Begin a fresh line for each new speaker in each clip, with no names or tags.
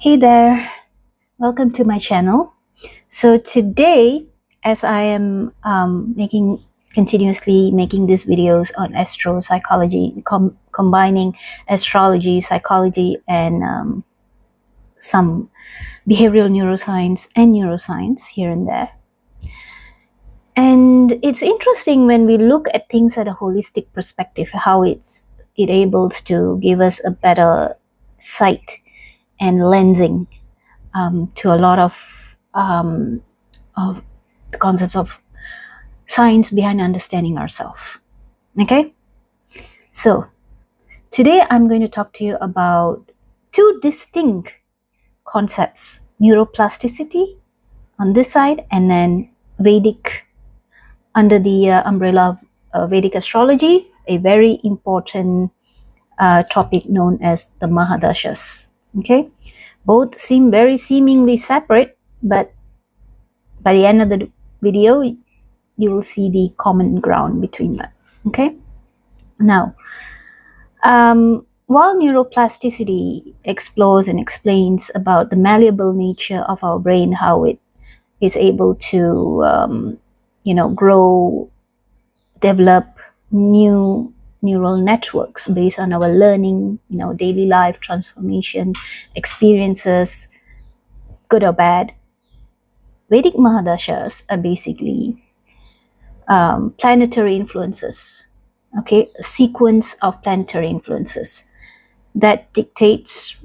Hey there, welcome to my channel. So today, as I am continuously making these videos on astropsychology, combining astrology, psychology, and some behavioral neuroscience and neuroscience here and there. And it's interesting when we look at things at a holistic perspective, how it enables to give us a better sight and lensing to a lot of the concepts of science behind understanding ourselves. Okay, so today I'm going to talk to you about two distinct concepts: neuroplasticity on this side, and then Vedic under the umbrella of Vedic astrology, a very important topic known as the mahadasas. Okay, both seem very seemingly separate, but by the end of the video, you will see the common ground between them. Okay, now while neuroplasticity explores and explains about the malleable nature of our brain, how it is able to grow, develop new neural networks based on our learning, daily life transformation experiences, good or bad, Vedic mahadashas are basically planetary influences. Okay, a sequence of planetary influences that dictates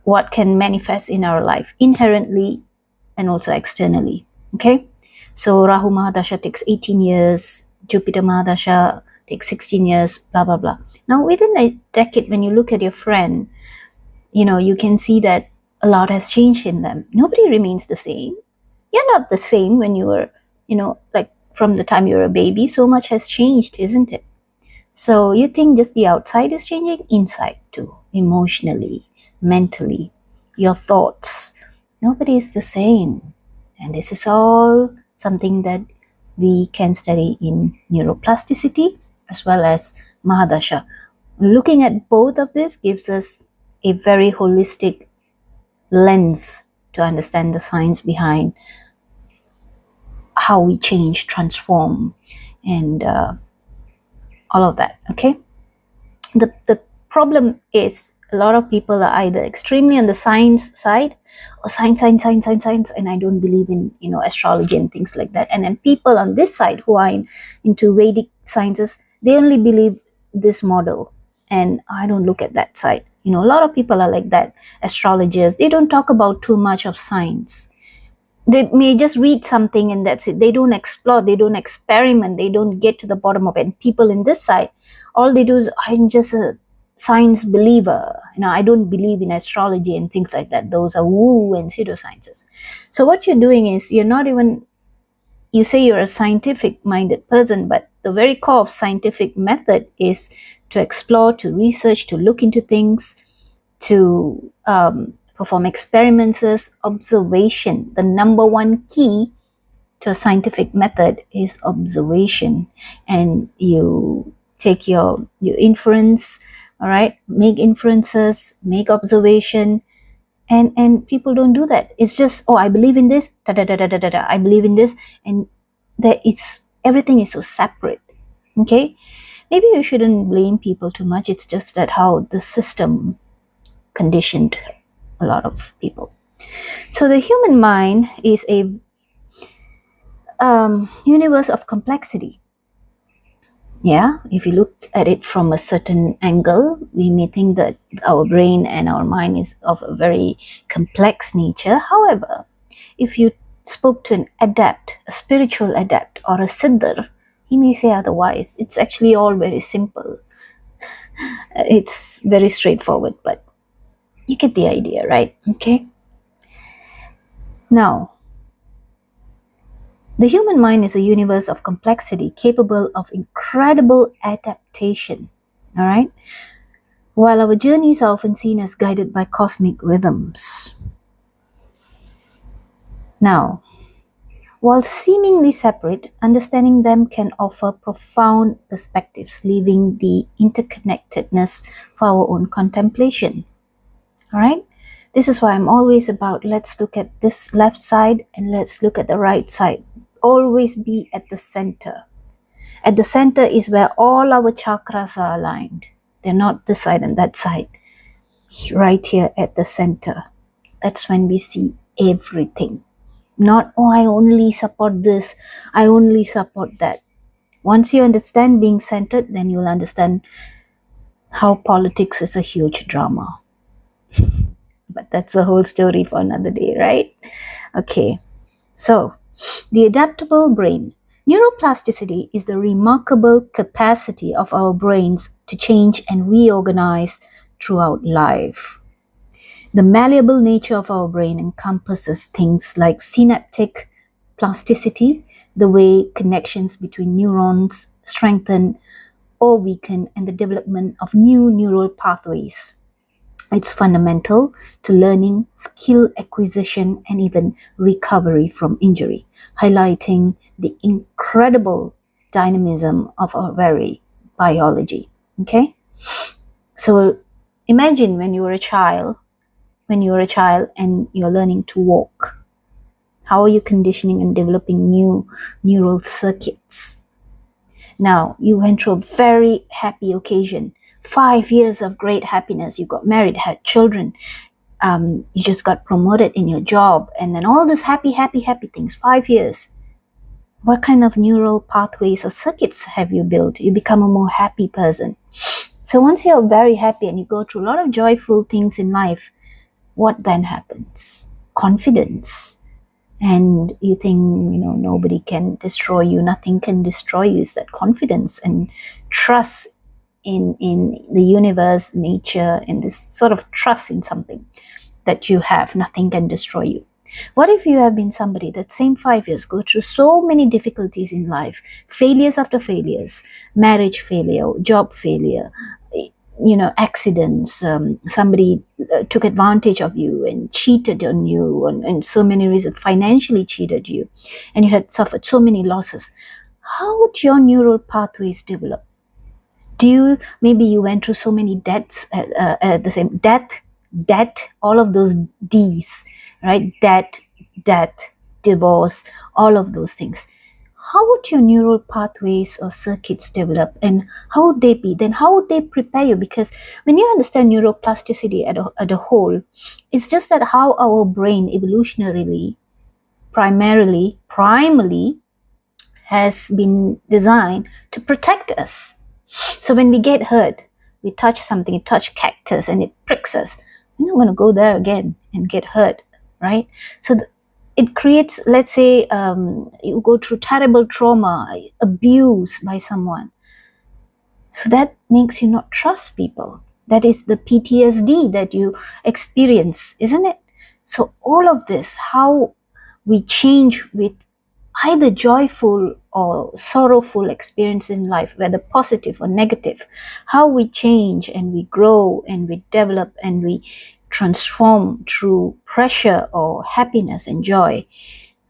what can manifest in our life inherently and also externally. Okay, so Rahu Mahadasha takes 18 years, Jupiter Mahadasha takes 16 years, blah blah blah. Now within a decade, when you look at your friend, you can see that a lot has changed in them. Nobody remains the same. You're not the same when you were, like from the time you were a baby. So much has changed, isn't it? So you think just the outside is changing? Inside too, emotionally, mentally, your thoughts. Nobody is the same. And this is all something that we can study in neuroplasticity as well as Mahadasha. Looking at both of this gives us a very holistic lens to understand the science behind how we change, transform, and all of that. Okay, the problem is a lot of people are either extremely on the science side, or science, and I don't believe in astrology and things like that. And then people on this side who are into Vedic sciences, they only believe this model, and I don't look at that side. A lot of people are like that. Astrologers, they don't talk about too much of science. They may just read something and that's it. They don't explore, they don't experiment, they don't get to the bottom of it. And people in this side, all they do is, I'm just a science believer. I don't believe in astrology and things like that. Those are woo and pseudosciences. So what you're doing is, you say you're a scientific minded person, but the very core of scientific method is to explore, to research, to look into things, to perform experiments, observation. The number one key to a scientific method is observation. And you take your inference, all right, make inferences, make observation, and people don't do that. It's just, oh, I believe in this, da da da da da da, I believe in this, and that it's everything is so separate. Okay, maybe you shouldn't blame people too much. It's just that how the system conditioned a lot of people. So the human mind is a universe of complexity. Yeah, if you look at it from a certain angle, we may think that our brain and our mind is of a very complex nature. However, if you spoke to an adept, a spiritual adept, or a siddhar, he may say otherwise. It's actually all very simple. It's very straightforward, but you get the idea, right? Okay. Now, the human mind is a universe of complexity capable of incredible adaptation. All right? While our journeys are often seen as guided by cosmic rhythms. Now, while seemingly separate, understanding them can offer profound perspectives, leaving the interconnectedness for our own contemplation. All right? This is why I'm always about, let's look at this left side and let's look at the right side. Always be at the center. At the center is where all our chakras are aligned. They're not this side and that side. Right here at the center. That's when we see everything. Not, oh, I only support this, I only support that. Once you understand being centered, then you'll understand how politics is a huge drama. But that's a whole story for another day, right? Okay, so the adaptable brain. Neuroplasticity is the remarkable capacity of our brains to change and reorganize throughout life. The malleable nature of our brain encompasses things like synaptic plasticity, the way connections between neurons strengthen or weaken, and the development of new neural pathways. It's fundamental to learning, skill acquisition, and even recovery from injury, highlighting the incredible dynamism of our very biology. Okay? So imagine when you were a child and you're learning to walk. How are you conditioning and developing new neural circuits? Now, you went through a very happy occasion, 5 years of great happiness. You got married, had children, you just got promoted in your job, and then all these happy things, 5 years. What kind of neural pathways or circuits have you built? You become a more happy person. So once you're very happy and you go through a lot of joyful things in life, what then happens? Confidence. And you think, nobody can destroy you, nothing can destroy you. Is that confidence and trust in the universe, nature, and this sort of trust in something that you have, nothing can destroy you. What if you have been somebody that same 5 years go through so many difficulties in life, failures after failures, marriage failure, job failure, accidents, somebody took advantage of you and cheated on you and so many reasons, financially cheated you, and you had suffered so many losses. How would your neural pathways develop? Maybe you went through so many debts at the same debt, all of those D's, right? Debt, death, divorce, all of those things. How would your neural pathways or circuits develop, and how would they be? Then how would they prepare you? Because when you understand neuroplasticity at a whole, it's just that how our brain evolutionarily, primarily has been designed to protect us. So when we get hurt, we touch something, you touch cactus and it pricks us. We're not going to go there again and get hurt, right? So it creates, let's say, you go through terrible trauma, abuse by someone. So that makes you not trust people. That is the PTSD that you experience, isn't it? So all of this, how we change with either joyful or sorrowful experience in life, whether positive or negative, how we change and we grow and we develop and we transform through pressure or happiness and joy.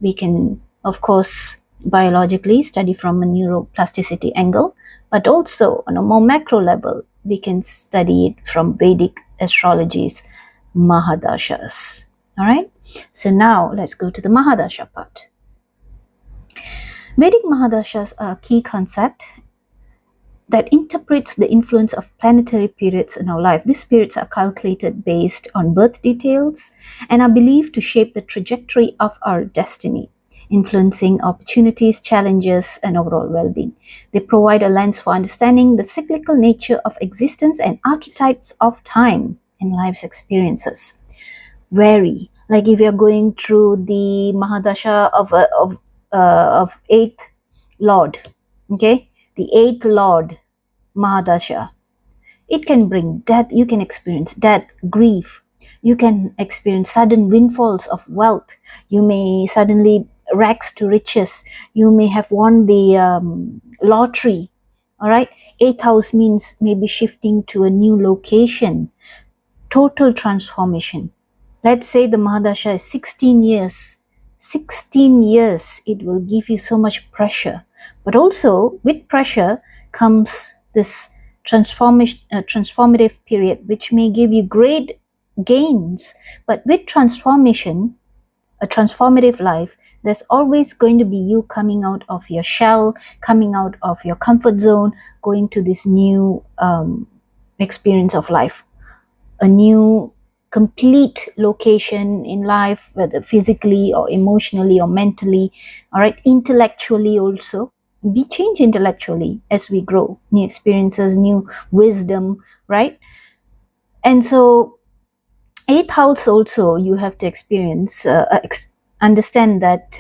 We can, of course, biologically study from a neuroplasticity angle, but also on a more macro level, we can study it from Vedic astrology's mahadasas. All right, so now let's go to the mahadasha part. Vedic mahadasas are a key concept that interprets the influence of planetary periods in our life. These periods are calculated based on birth details and are believed to shape the trajectory of our destiny, influencing opportunities, challenges, and overall well-being. They provide a lens for understanding the cyclical nature of existence and archetypes of time in life's experiences. Vary. Like if you're going through the mahadasha of eighth lord, okay, the eighth lord mahadasha, it can bring death. You can experience death, grief. You can experience sudden windfalls of wealth. You may suddenly rags to riches. You may have won the lottery. All right, eighth house means maybe shifting to a new location, total transformation. Let's say the mahadasha is 16 years. 16 years, it will give you so much pressure. But also, with pressure comes this transformative period, which may give you great gains. But with transformation, a transformative life, there's always going to be you coming out of your shell, coming out of your comfort zone, going to this new experience of life, a new complete location in life, whether physically or emotionally or mentally, all right, intellectually also. We change intellectually as we grow, new experiences, new wisdom, right? And so, eighth house also, you have to experience, understand that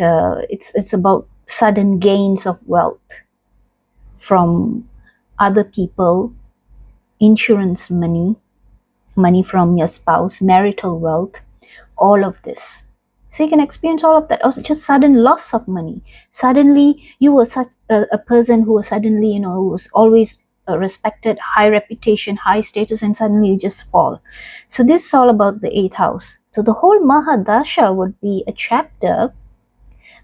it's about sudden gains of wealth from other people, insurance money, money from your spouse, marital wealth, all of this. So you can experience all of that. Also, just sudden loss of money. Suddenly, you were such a person who was suddenly, who was always respected, high reputation, high status, and suddenly you just fall. So this is all about the eighth house. So the whole Mahadasha would be a chapter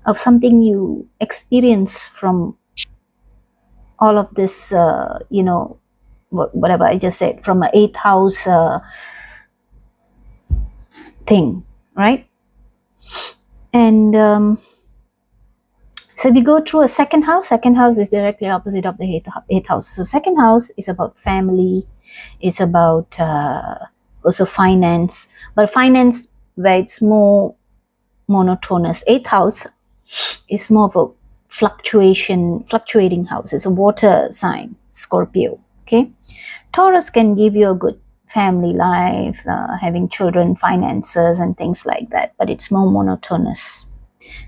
of something you experience from all of this, whatever I just said, from an eighth house thing, right? And so we go through a second house. Second house is directly opposite of the eighth house. So second house is about family, it's about also finance, but finance where it's more monotonous. Eighth house is more of a fluctuating house. It's a water sign, Scorpio. Okay, Taurus can give you a good family life, having children, finances, and things like that, but it's more monotonous.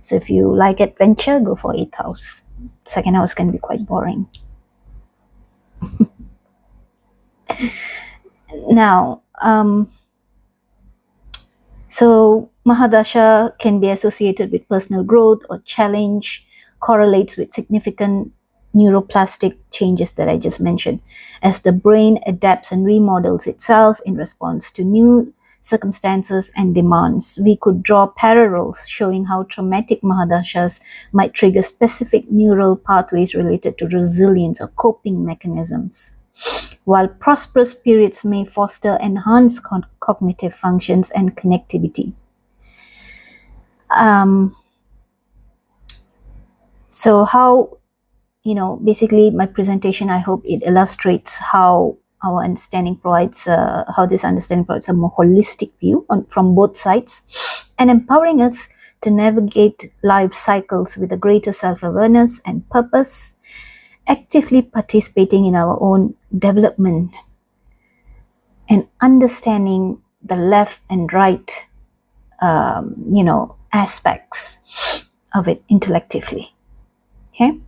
So if you like adventure, go for eighth house. Second house can be quite boring. Now, so Mahadasha can be associated with personal growth or challenge, correlates with significant neuroplastic changes that I just mentioned, as the brain adapts and remodels itself in response to new circumstances and demands. We could draw parallels showing how traumatic Mahadashas might trigger specific neural pathways related to resilience or coping mechanisms, while prosperous periods may foster enhanced cognitive functions and connectivity. So how, basically my presentation, I hope it illustrates how our understanding provides, how this understanding provides a more holistic view from both sides, and empowering us to navigate life cycles with a greater self-awareness and purpose, actively participating in our own development and understanding the left and right, aspects of it intellectually. Okay.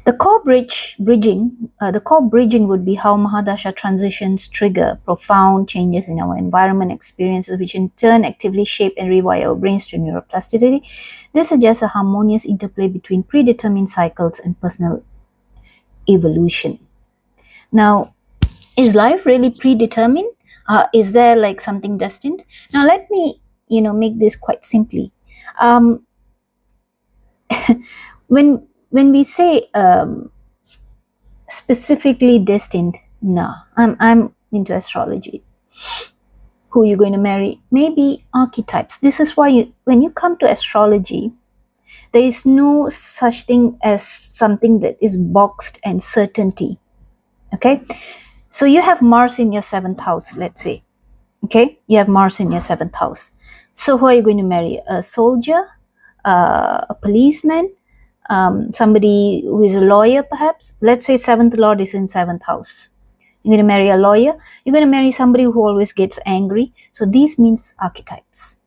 The core bridging would be how Mahadasha transitions trigger profound changes in our environment experiences, which in turn actively shape and rewire our brains to neuroplasticity. This suggests a harmonious interplay between predetermined cycles and personal evolution. Now, is life really predetermined? Is there like something destined? Now, let me, make this quite simply. When we say specifically destined, no, I'm into astrology. Who are you going to marry? Maybe archetypes. This is why when you come to astrology, there is no such thing as something that is boxed and certainty. Okay, so you have Mars in your seventh house, let's say. Okay, you have Mars in your seventh house. So who are you going to marry? A soldier, a policeman, somebody who is a lawyer, perhaps. Let's say seventh lord is in seventh house. You're going to marry a lawyer. You're going to marry somebody who always gets angry. So these means archetypes.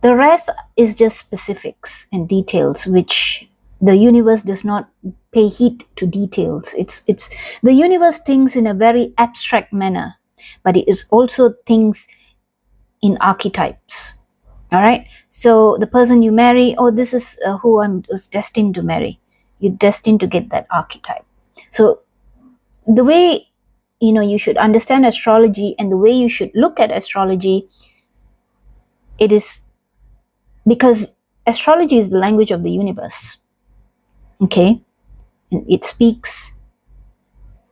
The rest is just specifics and details, which the universe does not pay heed to details. It's the universe thinks in a very abstract manner, but it is also thinks in archetypes. All right. So the person you marry, this is who I was destined to marry. You're destined to get that archetype. So the way you should understand astrology and the way you should look at astrology, it is because astrology is the language of the universe. Okay, and it speaks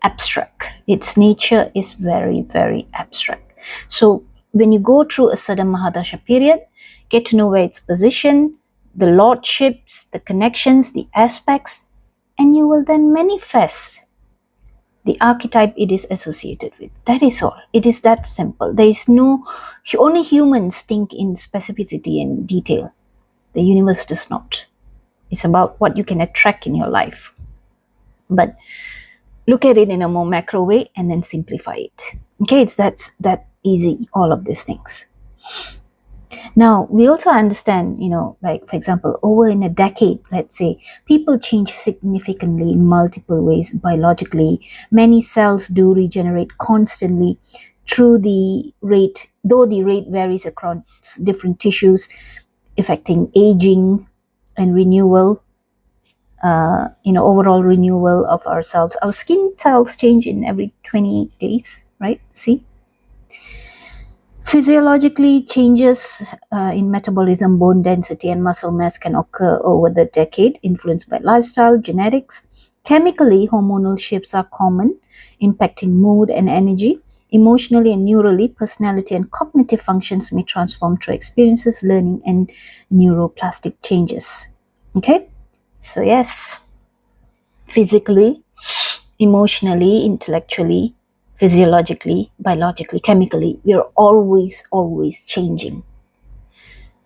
abstract. Its nature is very, very abstract. So when you go through a certain mahadasha period, get to know where it's positioned, the lordships, the connections, the aspects, and you will then manifest the archetype it is associated with. That is all. It is that simple. There is no, only humans think in specificity and detail. The universe does not. It's about what you can attract in your life. But look at it in a more macro way and then simplify it. Okay, it's that easy, all of these things. Now, we also understand, like, for example, over in a decade, let's say, people change significantly in multiple ways biologically. Many cells do regenerate constantly through the rate, though the rate varies across different tissues, affecting aging and renewal, overall renewal of our cells. Our skin cells change in every 28 days, right? See? Physiologically, changes in metabolism, bone density, and muscle mass can occur over the decade, influenced by lifestyle, genetics. Chemically, hormonal shifts are common, impacting mood and energy. Emotionally and neurally, personality and cognitive functions may transform through experiences, learning, and neuroplastic changes. Okay? So, yes, physically, emotionally, intellectually, physiologically, biologically, chemically, we are always changing.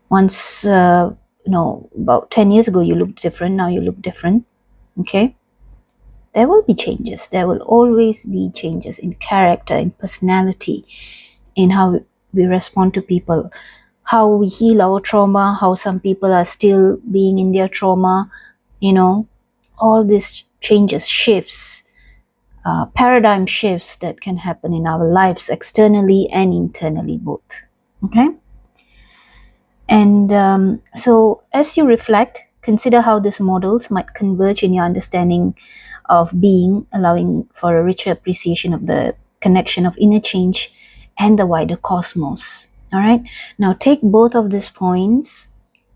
Once, about 10 years ago, you looked different, now you look different. Okay? There will be changes. There will always be changes in character, in personality, in how we respond to people, how we heal our trauma, how some people are still being in their trauma, all these changes, shifts, paradigm shifts that can happen in our lives externally and internally both. Okay? And so as you reflect, consider how these models might converge in your understanding of being, allowing for a richer appreciation of the connection of inner change and the wider cosmos. All right? Now take both of these points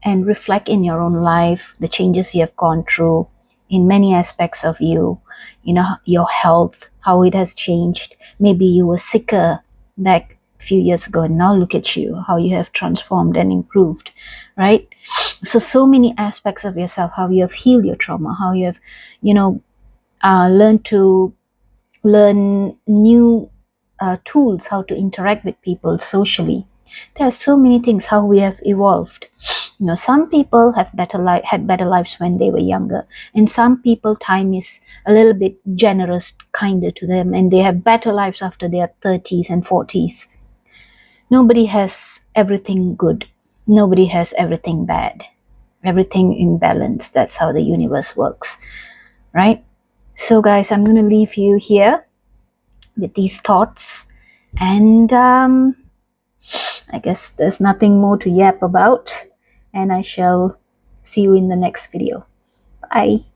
and reflect in your own life, the changes you have gone through in many aspects of you, your health, how it has changed. Maybe you were sicker back a few years ago, and now look at you, how you have transformed and improved, right? So many aspects of yourself, how you have healed your trauma, how you have, learn new tools, how to interact with people socially. There are so many things, how we have evolved. Some people have had better lives when they were younger, and some people, time is a little bit generous, kinder to them, and they have better lives after their 30s and 40s. Nobody has everything good. Nobody has everything bad. Everything in balance. That's how the universe works, right? So guys, I'm going to leave you here with these thoughts, and I guess there's nothing more to yap about, and I shall see you in the next video. Bye.